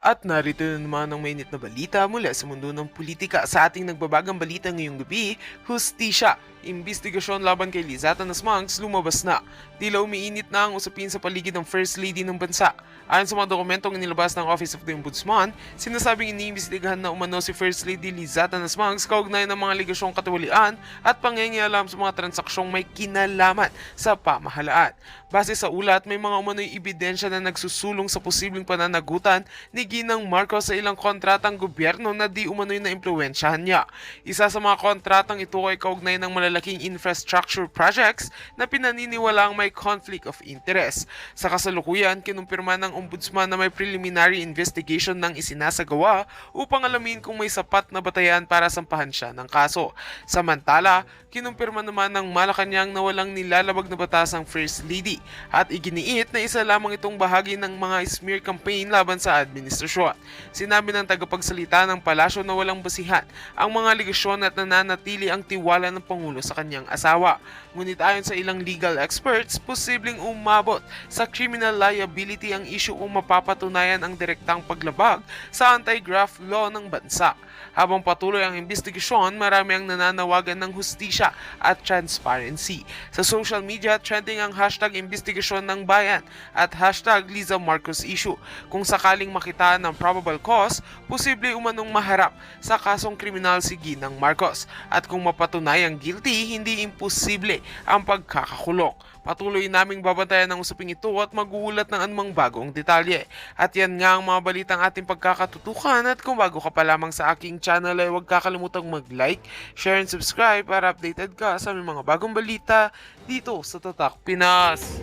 At narito na naman ang mainit na balita mula sa mundo ng politika sa ating nagbabagang balita ngayong gabi, hustisya. Imbestigasyon laban kay Liza Smuggs lumabas na. Tila umiinit na ang usapin sa paligid ng First Lady ng bansa. Ayon sa mga dokumentong inilabas ng Office of the Ombudsman, sinasabing iniimbestigahan na umano si First Lady Liza Smuggs kaugnay ng mga aligasyong katiwalian at pangingialam sa mga transaksyong may kinalaman sa pamahalaan. Base sa ulat, may mga umano'y ebidensya na nagsusulong sa posibleng pananagutan ni Ginang Marcos sa ilang kontratang gobyerno na di umano'y naimpluwensyahan niya. Isa sa mga kontratang ito ay kaugnay ng malalaking infrastructure projects na pinaniniwalaang may conflict of interest. Sa kasalukuyan, kinumpirma ng Ombudsman na may preliminary investigation ng isinasagawa upang alamin kung may sapat na batayan para sampahan siya ng kaso. Samantala, kinumpirma naman ng Malacanang na walang nilalabag na batas ang First Lady at iginiit na isa lamang itong bahagi ng mga smear campaign laban sa administrasyon. Sinabi ng tagapagsalita ng palasyo na walang basihan ang mga aligasyon at nananatili ang tiwala ng Pangulo sa kanyang asawa. Ngunit ayon sa ilang legal experts, posibleng umabot sa criminal liability ang issue kung mapapatunayan ang direktang paglabag sa anti-graft law ng bansa. Habang patuloy ang investigasyon, marami ang nananawagan ng hustisya at transparency. Sa social media, trending ang hashtag Imbestigasyon ng Bayan at hashtag Liza Marcos issue. Kung sakaling makitaan ng probable cause, posible umanong maharap sa kasong kriminal si Ginang Marcos. At kung mapatunayang guilty, hindi imposible ang pagkakakulong. Patuloy naming babantayan ang usaping ito at mag-uulat ng anumang bagong detalye. At yan nga ang mga balitang ating pagkakatutukan, at kung bago ka pa lamang sa aking channel ay huwag kakalimutang mag-like, share and subscribe para updated ka sa aming mga bagong balita dito sa TATAK Pinas.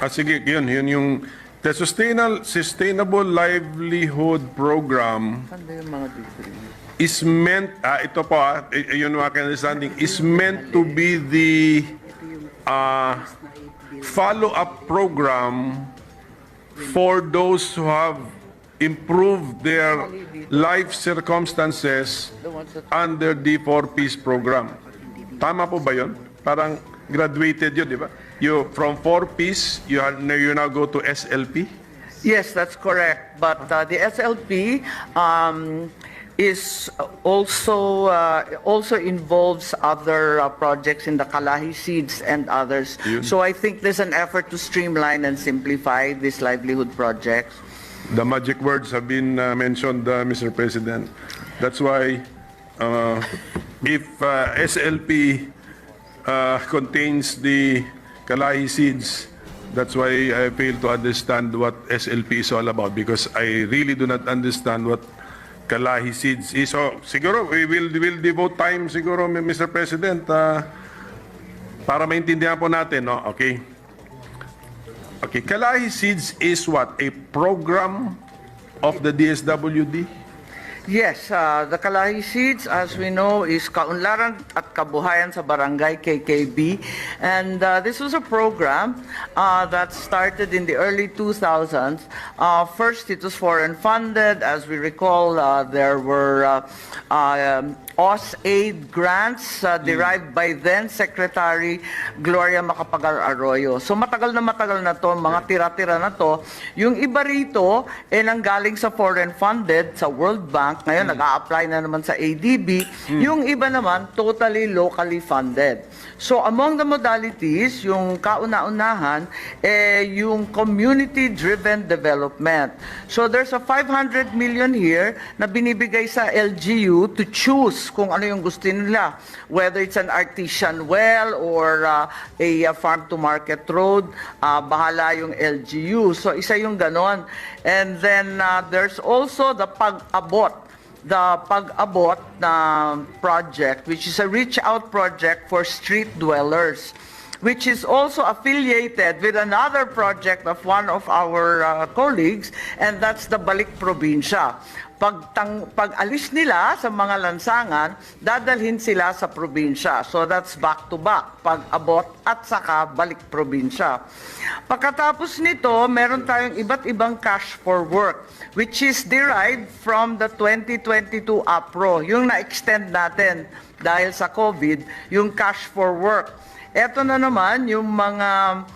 Sige, yun yung the Sustainable Livelihood Program is meant, ito po, yun ang aking understanding, is meant to be the follow-up program for those who have improved their life circumstances under the 4Ps program. Tama po ba yun? Parang graduated yun, di ba? You from 4Ps, you now go to SLP? Yes, that's correct. But the SLP is also involves other projects in the Kalahi Seeds and others. So I think there's an effort to streamline and simplify these livelihood projects. The magic words have been mentioned, Mr. President. That's why if SLP contains the Kalahi Seeds, that's why I fail to understand what SLP is all about, because I really do not understand what Kalahi Seeds is. So, siguro, we'll devote time, siguro, Mr. President, para maintindihan po natin, no? Okay. Okay, Kalahi Seeds is what? A program of the DSWD? Yes, the Kalahi Seeds, as we know, is Kaunlaran at Kabuhayan sa Barangay KKB. And this was a program that started in the early 2000s. First, it was foreign funded. As we recall, there were OSAID grants derived by then Secretary Gloria Macapagal Arroyo. So matagal na to, mga tira-tira na to. Yung iba rito, nanggaling sa foreign funded, sa World Bank. Ngayon, nag-a-apply na naman sa ADB. Yung iba naman, totally locally funded. So, among the modalities, yung kauna-unahan, yung community-driven development. So, there's a 500 million here na binibigay sa LGU to choose kung ano yung gusto nila. Whether it's an artisan well or a farm-to-market road, bahala yung LGU. So, isa yung ganon. And then, there's also the pag-abot na project, which is a reach-out project for street dwellers. which is also affiliated with another project of one of our colleagues, and that's the Balik Probinsya. Pag alis nila sa mga lansangan, dadalhin sila sa probinsya. So that's back to back, pag-abot at saka balik probinsya. Pagkatapos nito, meron tayong iba't ibang cash for work, which is derived from the 2022 APRO, yung na-extend natin dahil sa COVID, yung cash for work. Ito na naman yung mga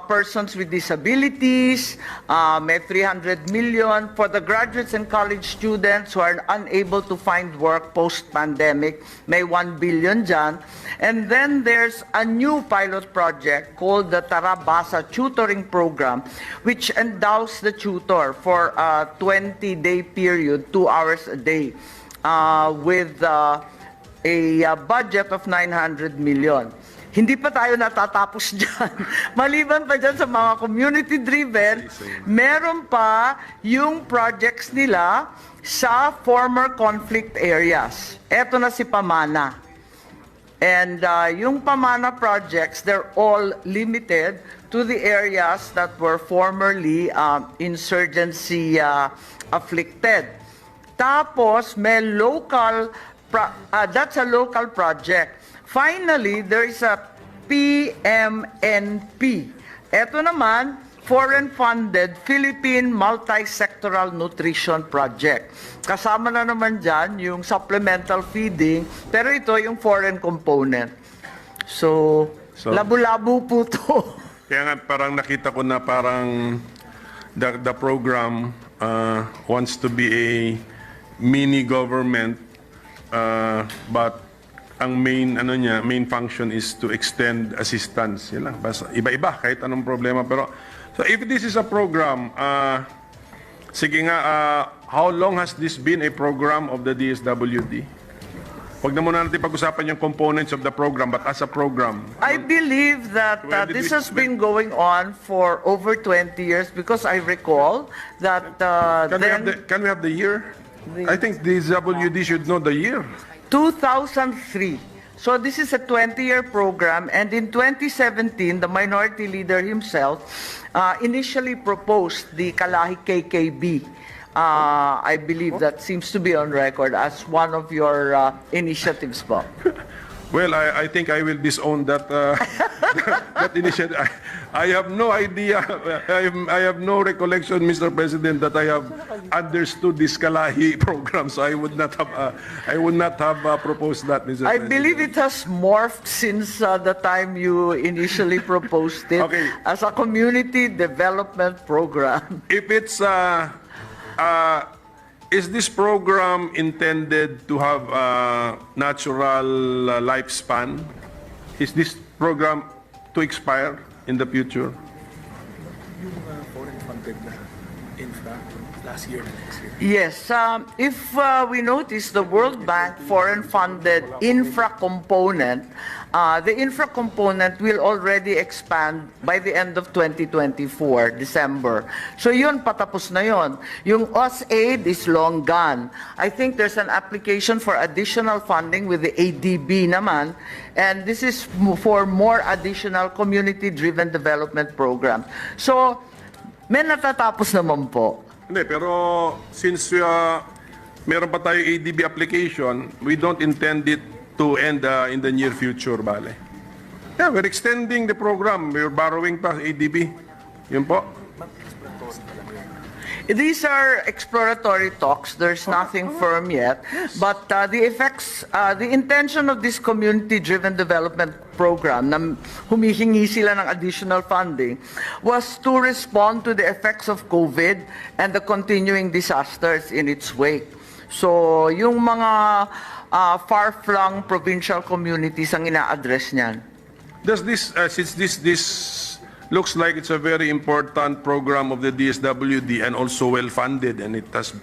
persons with disabilities, may 300 million for the graduates and college students who are unable to find work post-pandemic, may 1 billion dyan. And then there's a new pilot project called the Tarabasa Tutoring Program, which endows the tutor for a 20-day period, 2 hours a day, with a budget of 900 million. Hindi pa tayo natatapos dyan. Maliban pa dyan sa mga community-driven, meron pa yung projects nila sa former conflict areas. Eto na si Pamana. And yung Pamana projects, they're all limited to the areas that were formerly insurgency afflicted. Tapos, may local, that's a local project. Finally, there is a PMNP. Ito naman, foreign-funded Philippine Multi-Sectoral Nutrition Project. Kasama na naman dyan yung supplemental feeding, pero ito yung foreign component. So labo-labo po to. Kaya nga parang nakita ko na parang the program wants to be a mini government, but ang main function is to extend assistance. Yan lang. Basta iba-iba kahit anong problema. Pero so if this is a program, sige nga, how long has this been a program of the DSWD? Huwag na muna natin pag-usapan yung components of the program, but as a program. I believe that this has been going on for over 20 years because I recall that Can we have the year? I think DSWD should know the year. 2003. So this is a 20-year program, and in 2017, the minority leader himself initially proposed the Kalahi KKB. I believe that seems to be on record as one of your initiatives, Bob. Well, I think I will disown that that initiative. I have no idea. I have no recollection, Mr. President, that I have understood this Kalahi program. So I would not have proposed that, Mr. I President. believe it has morphed since the time you initially proposed it Okay. as a community development program. If it's is this program intended to have a natural lifespan? Is this program to expire in the future? Yung foreign funded na infra last year and next year. Yes, if we notice the World Bank foreign-funded infra component, the infra component will already expand by the end of 2024, December. So yun, patapos na yun. Yung OSAID is long gone. I think there's an application for additional funding with the ADB naman, and this is for more additional community-driven development programs. So, may natatapos naman po. Hindi, pero since meron pa tayo ADB application, we don't intend it to end in the near future, bale. Yeah, we're extending the program. We're borrowing pa ADB. Yun po. These are exploratory talks. There's nothing firm yet. But the effects, the intention of this community-driven development program, na humihingi sila ng additional funding, was to respond to the effects of COVID and the continuing disasters in its wake. So, yung mga far-flung provincial communities ang ina-address niyan. Does this, since this looks like it's a very important program of the DSWD and also well-funded and it has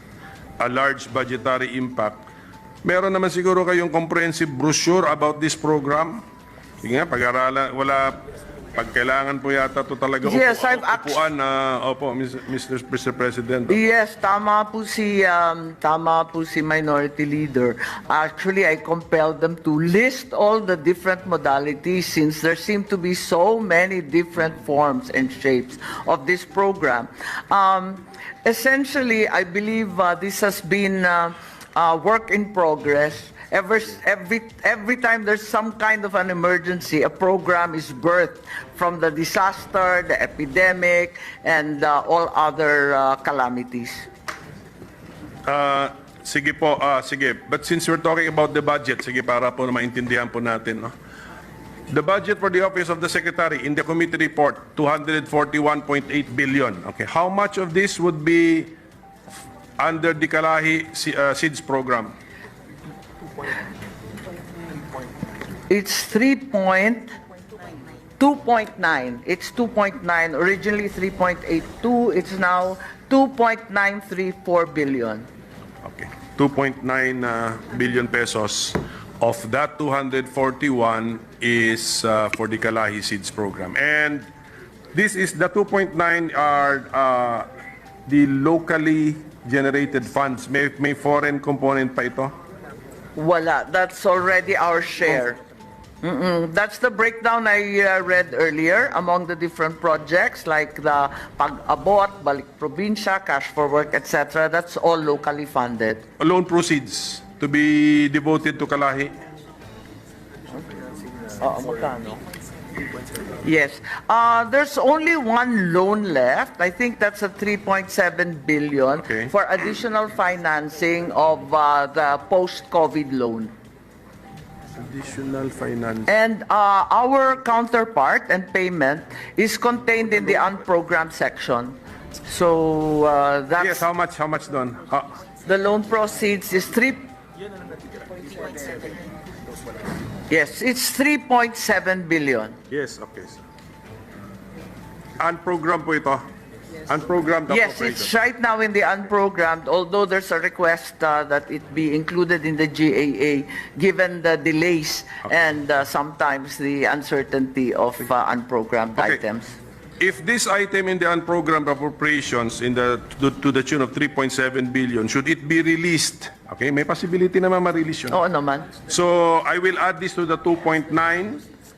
a large budgetary impact, meron naman siguro kayong comprehensive brochure about this program? Sige nga, pag-aralan, Pag kailangan po yata ito talaga Yes, I've upuan na, opo, Mr. President. Yes, tama po si Minority Leader. Actually, I compelled them to list all the different modalities since there seem to be so many different forms and shapes of this program. Essentially, I believe this has been work in progress. Every time there's some kind of an emergency, a program is birthed from the disaster, the epidemic, and all other calamities. Sige po, sige. But since we're talking about the budget, sige, para po maintindihan po natin, no? The budget for the Office of the Secretary in the committee report, 241.8 billion. Okay, how much of this would be under the Kalahi SIDS program? It's 2.9. It's 2.9. Originally 3.82. It's now 2.934 billion. Okay, 2.9 billion pesos. Of that, 241 is for the Kalahi SIDS program. And this is the 2.9 are the locally generated funds. May foreign component pa ito? Wala. That's already our share. That's the breakdown I read earlier among the different projects like the Pag-abot, Balik Probinsya, Cash for Work, etc. That's all locally funded. Loan proceeds to be devoted to Kalahi. Magkano? Yes. There's only one loan left. I think that's a 3.7 billion Okay. for additional financing of the post-COVID loan. Additional finance. And our counterpart and payment is contained in the unprogrammed section. So Yes, that's how much doon? the loan proceeds is Yes, it's 3.7 billion. Yes, okay. Unprogrammed po ito? Unprogrammed Yes, appropriation. it's right now in the unprogrammed, although there's a request that it be included in the GAA given the delays and sometimes the uncertainty of unprogrammed Okay. items. If this item in the unprogrammed appropriations to the tune of 3.7 billion, should it be released? Okay, may possibility naman ma-release yun. Oo naman. So, I will add this to the 2.9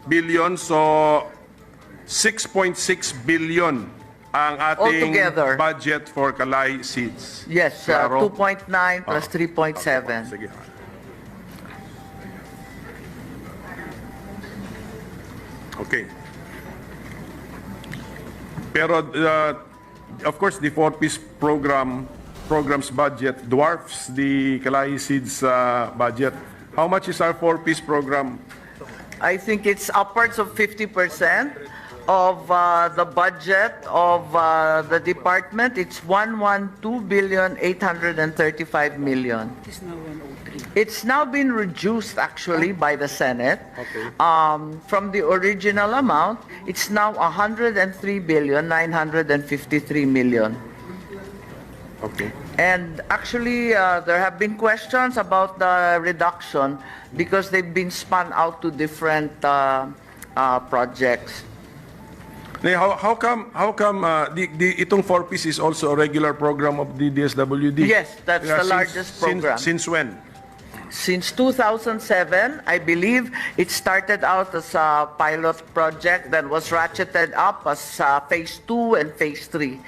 billion. So, 6.6 billion ang ating Altogether. budget for Kalay Seeds. Yes, Klaro? 2.9 plus 3.7. Sige. Okay. Pero, of course, the four-piece program's budget dwarfs the Kalay Seeds budget. How much is our four-piece program? I think it's upwards of 50% of the budget of the department. It's 112,835 million. It's now been reduced actually by the Senate. Okay. From the original amount, it's now 103,953 million. Okay. And actually, there have been questions about the reduction because they've been spun out to different projects. Now, how come itong four-piece is also a regular program of the DSWD? Yes, that's the largest program. Since when? Since 2007, I believe it started out as a pilot project that was ratcheted up as phase 2 and phase 3.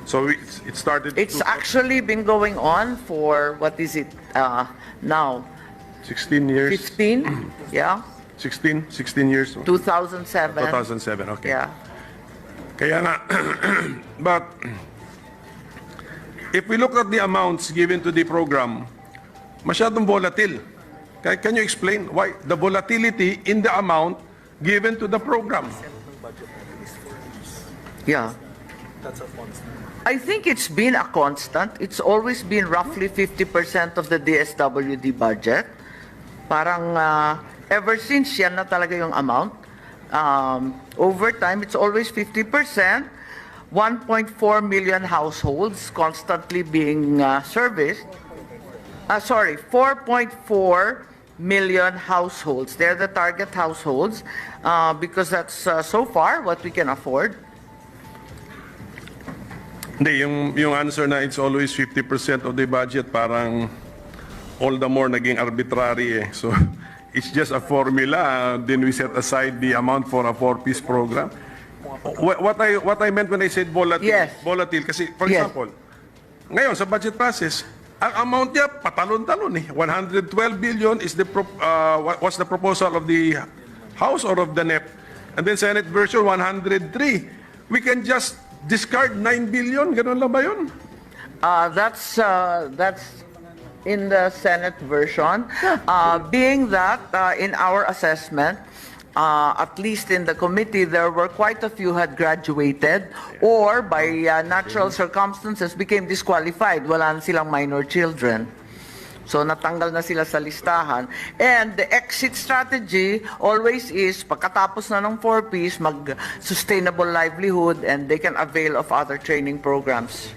So it started. It's actually been going on for, what is it now? 16 years. 15? Yeah? 16 years. 2007. 2007. Okay. Yeah. Kaya nga, but if we look at the amounts given to the program, masyadong volatile. Can you explain why the volatility in the amount given to the program? Yeah. That's a constant. I think it's been a constant. It's always been roughly 50% of the DSWD budget. Parang ever since yan na talaga yung amount. Over time, it's always 50%. 1.4 million households constantly being serviced. 4.4 million households. They're the target households because that's so far what we can afford. Hindi, yung answer na it's always 50% of the budget, parang all the more naging arbitrary eh. So, it's just a formula, then we set aside the amount for a 4-piece program. What I meant when I said volatile, Yes. volatile kasi, for Yes. example, ngayon sa budget process, ang amount niya patalon-talon eh. 112 billion is was the proposal of the House or of the NEP. And then Senate version 103. We can just discard 9 billion, ganun lang ba yun? That's in the Senate version. Being that in our assessment, at least in the committee, there were quite a few had graduated or by natural circumstances became disqualified. Wala na silang minor children. So natanggal na sila sa listahan. And the exit strategy always is, pagkatapos na ng 4-piece, mag-sustainable livelihood and they can avail of other training programs.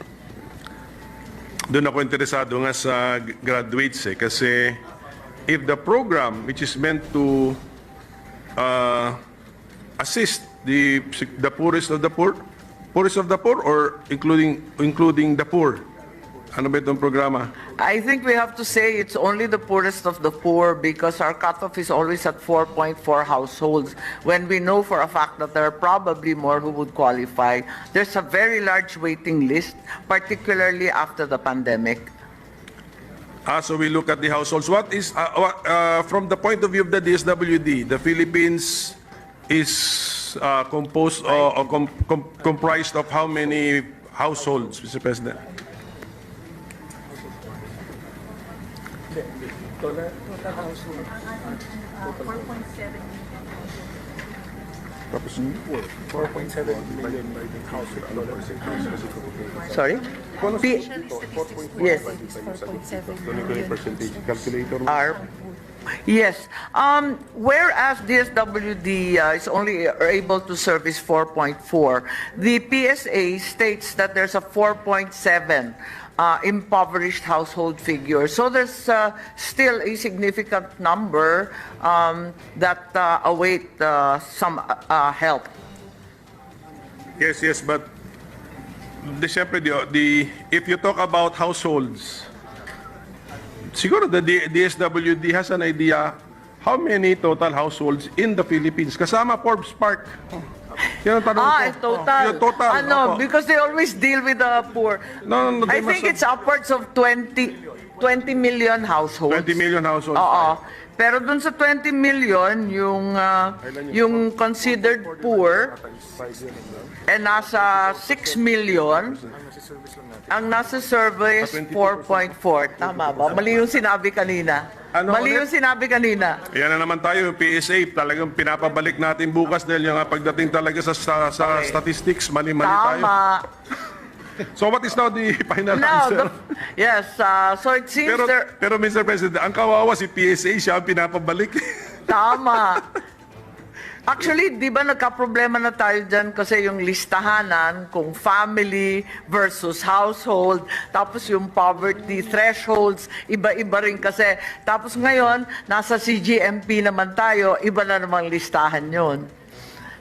Doon ako interesado nga sa graduates eh, kasi if the program which is meant to assist the poorest of the poor or including the poor, ano ba itong programa? I think we have to say it's only the poorest of the poor because our cutoff is always at 4.4 households when we know for a fact that there are probably more who would qualify. There's a very large waiting list, particularly after the pandemic. So we look at the households. What is, from the point of view of the DSWD, the Philippines is composed or comprised of how many households, Mr. President? Total household. 4.7 million households. Sorry? Yes. Yes. Whereas DSWD is only able to service 4.4, the PSA states that there's a 4.7 impoverished household figure. So there's still a significant number that await some help. Yes, but siyempre, if you talk about households, siguro the DSWD has an idea how many total households in the Philippines, kasama Forbes Park. Yan ang tanong ko. Total. Yung total. Opo. Because they always deal with the poor. No, I think it's upwards of 20 million households. 20 million households. Oo. Pero dun sa 20 million, yung considered poor, nasa 6 million. Ang nasa survey is 4.4. Tama ba? Mali yung sinabi kanina. Mali yung sinabi kanina. Yan na naman tayo, PSA, talagang pinapabalik natin bukas dahil yung pagdating talaga sa statistics, mali-mali tayo. Tama. So what is now the final Now, answer? yes, so it seems Pero Mr. President, ang kawawa si PSA, siya ang pinapabalik. Tama. Actually, di ba nagka-problema na tayo dyan kasi yung listahanan kung family versus household, tapos yung poverty thresholds, iba-iba rin kasi. Tapos ngayon, nasa CGMP naman tayo, iba na namang listahan yon.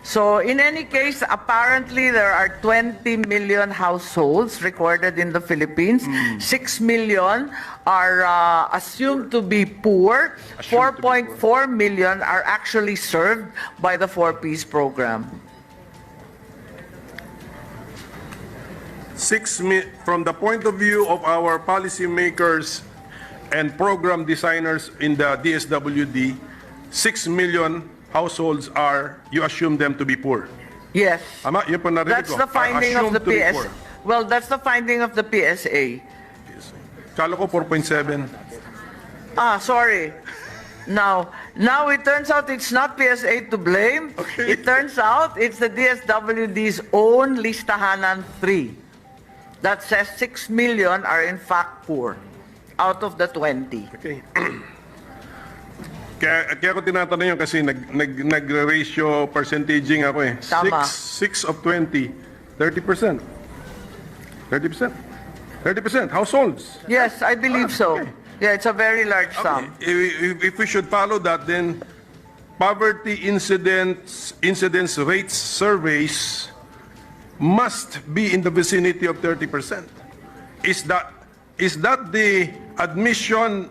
So in any case, apparently there are 20 million households recorded in the Philippines. 6 million are assumed to be poor. 4.4 million are actually served by the 4-piece program. From the point of view of our policymakers and program designers in the DSWD, 6 million households you assume them to be poor. Yes. Tama? Yun po narinig That's ko. the finding of Assumed the to be PSA. poor. Well, that's the finding of the PSA. Kala ko 4.7. Sorry. Now it turns out it's not PSA to blame. Okay. It turns out it's the DSWD's own listahanan 3 that says 6 million are in fact poor out of the 20. Okay. Kaya ako tinatanong yun kasi nag-ratio percentaging ako eh. Tama. 6 of 20, 30%. 30%. 30% households. Yes, I believe so. Okay. Yeah, it's a very large sum. If we should follow that, then poverty incidence rates surveys must be in the vicinity of 30%. Is that the admission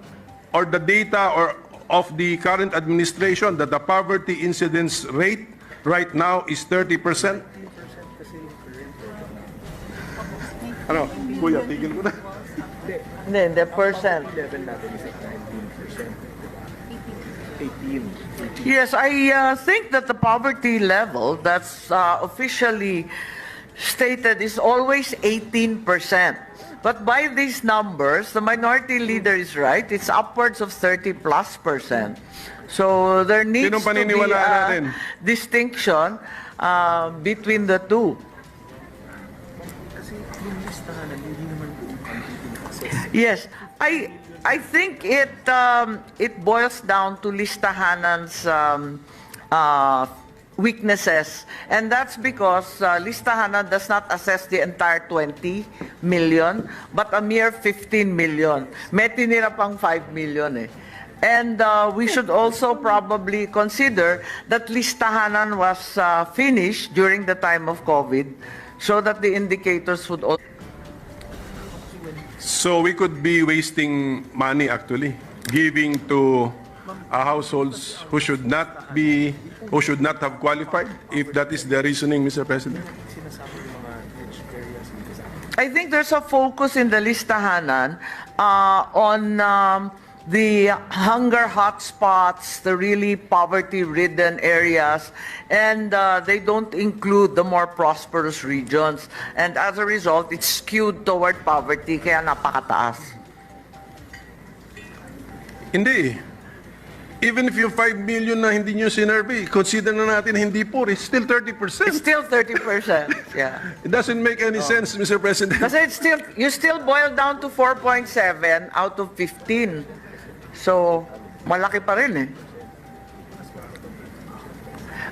or the data of the current administration that the poverty incidence rate right now is 30%? Ano, kuya, tigil ko na. Hindi, percent. Level natin is like 19%. 18. Yes, I think that the poverty level that's officially stated is always 18%. But by these numbers, the minority leader is right. It's upwards of 30+%. So there needs Sinong to be paniniwalaan a natin? distinction between the two. Kasi yung listahan, hindi naman buong country pina-assess. Yes, I think it boils down to listahanan's weaknesses, and that's because listahanan does not assess the entire 20 million, but a mere 15 million. May tinira pang 5 million eh. And we should also probably consider that listahanan was finished during the time of COVID, so that the indicators would also... So we could be wasting money actually, giving to households who should not have qualified, if that is the reasoning, Mr. President. Sinasabi yung mga rich areas because I think there's a focus in the listahanan on the hunger hotspots, the really poverty-ridden areas, and they don't include the more prosperous regions. And as a result, it's skewed toward poverty, kaya napakataas. Hindi. Even if yung 5 million na hindi nyo sinurvey, consider na natin hindi poor, it's still 30%. It's still 30%. Yeah. It doesn't make any sense, Mr. President. Kasi you still boil down to 4.7 out of 15. So, malaki pa rin eh.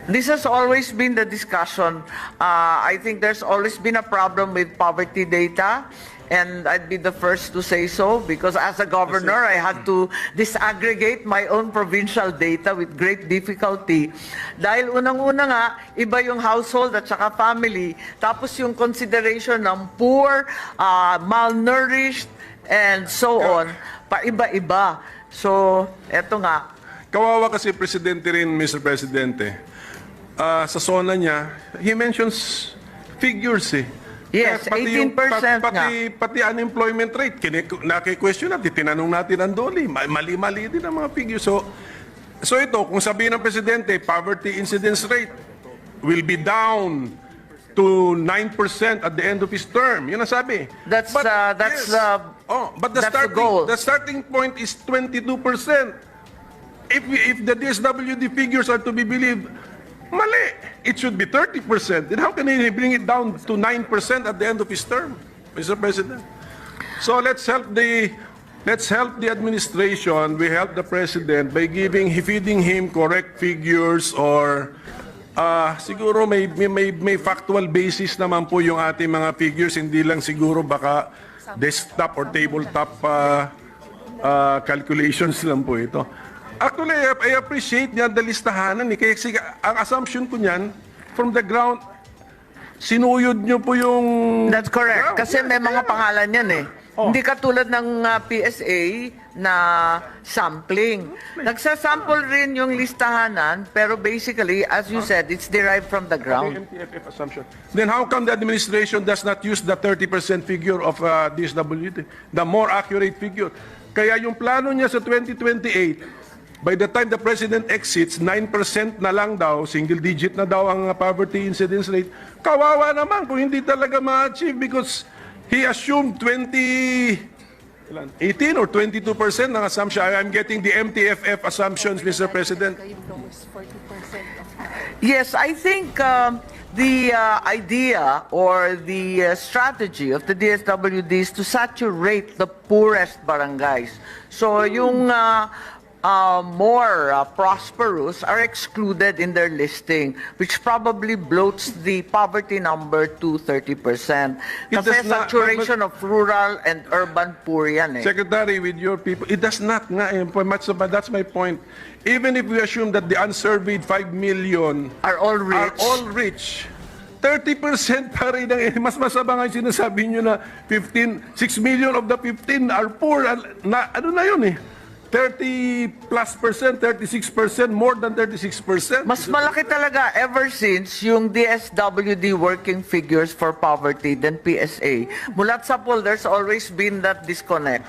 This has always been the discussion. I think there's always been a problem with poverty data, and I'd be the first to say so, because as a governor, I had to disaggregate my own provincial data with great difficulty. Dahil unang-una nga, iba yung household at saka family, tapos yung consideration ng poor, malnourished, and so on, pa-iba-iba. So, eto nga. Kawawa kasi presidente rin, Mr. Presidente. Sa SONA niya, he mentions figures eh. Yes, 18% nga. Pati unemployment rate, naki-question natin, tinanong natin ang DOLE, mali-mali din ang mga figures. So ito, kung sabihin ng Presidente, poverty incidence rate will be down to 9% at the end of his term. Yun ang sabi. But the goal. The starting point is 22%. If the DSWD figures are to be believed, mali. It should be 30%. Then how can he bring it down to 9% at the end of his term, Mr. President? So let's help the administration. We help the President by feeding him correct figures, or siguro may factual basis naman po yung ating mga figures, hindi lang siguro baka desktop or tabletop calculations lang po ito. Actually, I appreciate niya the listahanan. Kasi ang assumption ko niyan, from the ground, sinuyod niyo po yung... That's correct. ground. Kasi may mga pangalan yan eh. Oh. Hindi katulad ng PSA na sampling. Nagsasample rin yung listahanan, pero basically, as you said, it's derived from the ground. MTFF assumption. Then how come the administration does not use the 30% figure of DSWD, the more accurate figure? Kaya yung plano niya sa 2028, by the time the President exits, 9% na lang daw, single digit na daw ang poverty incidence rate. Kawawa naman kung hindi talaga ma-achieve, because he assumed 18 or 22% ng assumption. I'm getting the MTFF assumptions, Mr. President. Yes, I think the idea or the strategy of the DSWD is to saturate the poorest barangays. So yung more prosperous are excluded in their listing, which probably bloats the poverty number to 30%. It Kasi does not- saturation of rural and urban poor yan eh. Secretary, with your people, it does not nga eh. That's my point. Even if we assume that the unsurveyed 5 million Are all are rich. all rich, 30% pa rin ang, mas masama nga yung sinasabi nyo na 6 million of the 15 are poor. Ano na yun eh? 30+%, 36%, more than 36%. Mas malaki talaga ever since yung DSWD working figures for poverty than PSA. Mulat sa poll, there's always been that disconnect.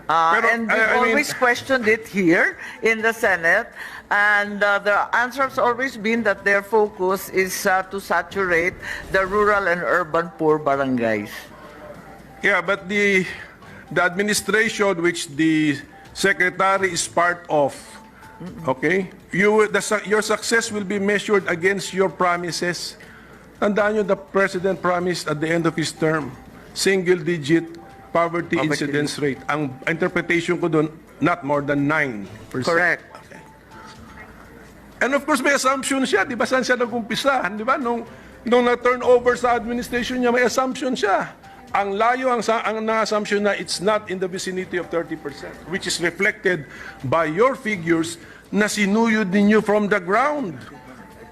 Pero, And we've I mean- always questioned it here in the Senate. And the answer has always been that their focus is to saturate the rural and urban poor barangays. Yeah, but the administration which the secretary is part of, okay, your success will be measured against your promises. Tandaan nyo, the president promised at the end of his term, single-digit poverty incidence rate. Ang interpretation ko doon, not more than 9%. Correct. Okay. And of course, may assumption siya. Di ba saan siya nag-umpisa? Di ba? Nung na-turnover sa administration niya, may assumption siya. Ang layo, ang na-assumption na it's not in the vicinity of 30%, which is reflected by your figures na sinuyod ninyo from the ground.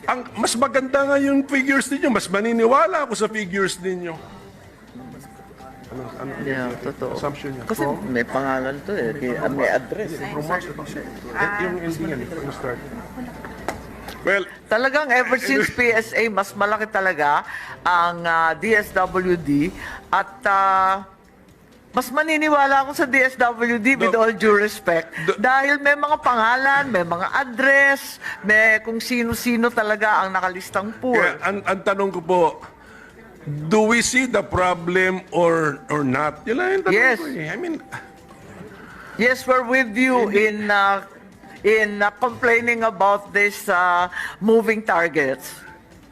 Ang mas maganda nga yung figures ninyo, mas maniniwala ako sa figures ninyo. Yeah, totoo. Assumption niya. Kasi may pangalan to eh, may address eh. Yung ending yan, yung start. Well, Talagang ever since PSA, mas malaki talaga ang DSWD at mas maniniwala ako sa DSWD with all due respect dahil may mga pangalan, may mga address, may kung sino-sino talaga ang nakalistang poor. kaya ang tanong ko po, do we see the problem or not? Yun lang yung tanong Yes. ko eh. I mean, Yes, we're with you in complaining about this moving targets.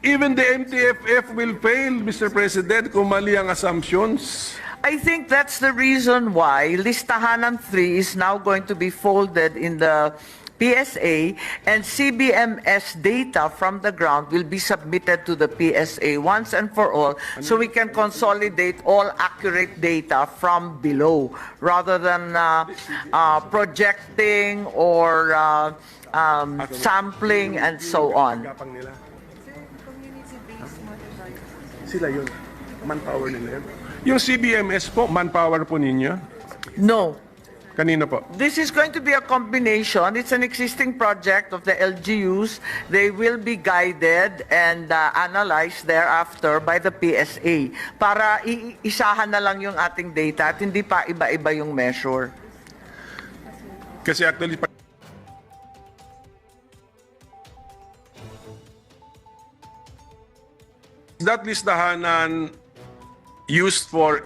even the MTFF will fail, Mr. President, kung mali ang assumptions. I think that's the reason why Listahanan 3 is now going to be folded in the PSA and CBMS data from the ground will be submitted to the PSA once and for all so we can consolidate all accurate data from below rather than projecting or sampling and so on. Sila yun. Manpower nila yun. Yung CBMS po, manpower po ninyo? No. Kanino po? This is going to be a combination. It's an existing project of the LGUs. They will be guided and analyzed thereafter by the PSA para isahan na lang yung ating data at hindi pa iba-iba yung measure. Kasi actually, that listahanan used for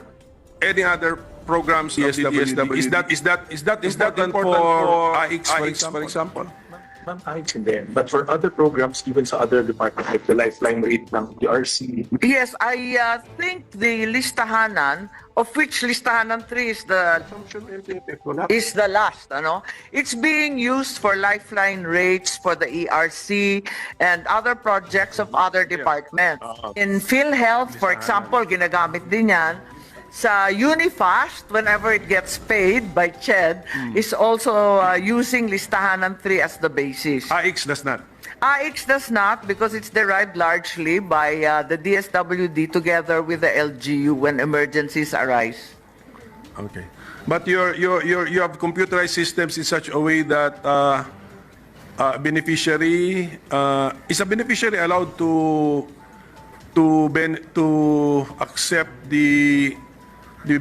any other programs of the DSWD? Is that important for AIX, for example? Ma'am, ayos din. But for other programs, even sa other departments, like the lifeline rate ng PRC, Yes, I think the listahanan, of which listahanan 3 is the last, ano? It's being used for lifeline rates for the ERC and other projects of other departments. In PhilHealth, for example, ginagamit din yan. Sa Unifast, whenever it gets paid by CHED, is also using listahanan 3 as the basis. AIX does not. AIX does not because it's derived largely by the DSWD together with the LGU when emergencies arise. Okay. But you have computerized systems in such a way that is a beneficiary allowed to accept the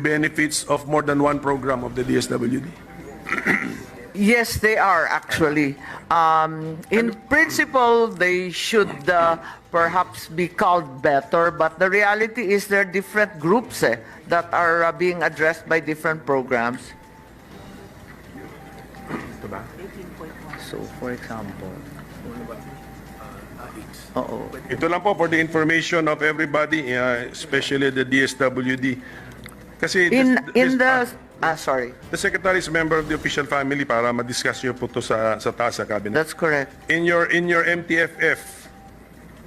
benefits of more than one program of the DSWD? Yes, they are actually. In principle, they should perhaps be called better, but the reality is there are different groups that are being addressed by different programs. So, for example, oo. Ito lang po for the information of everybody, especially the DSWD. Kasi Sorry. The Secretary is a member of the official family para ma-discuss niyo po to sa taas sa cabinet. That's correct. In your MTFF,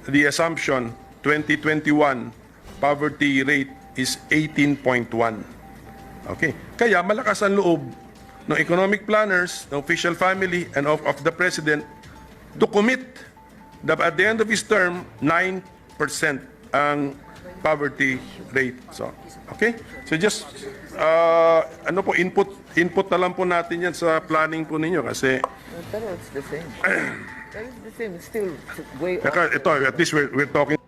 the assumption 2021 poverty rate is 18.1. Okay. Kaya malakas ang loob ng economic planners, ng official family, and of the President to commit that at the end of his term, 9% ang poverty rate. So, okay? So just, input na lang po natin yan sa planning po ninyo kasi Pero it's the same. It's the same. It's still way off. ito, at least we're talking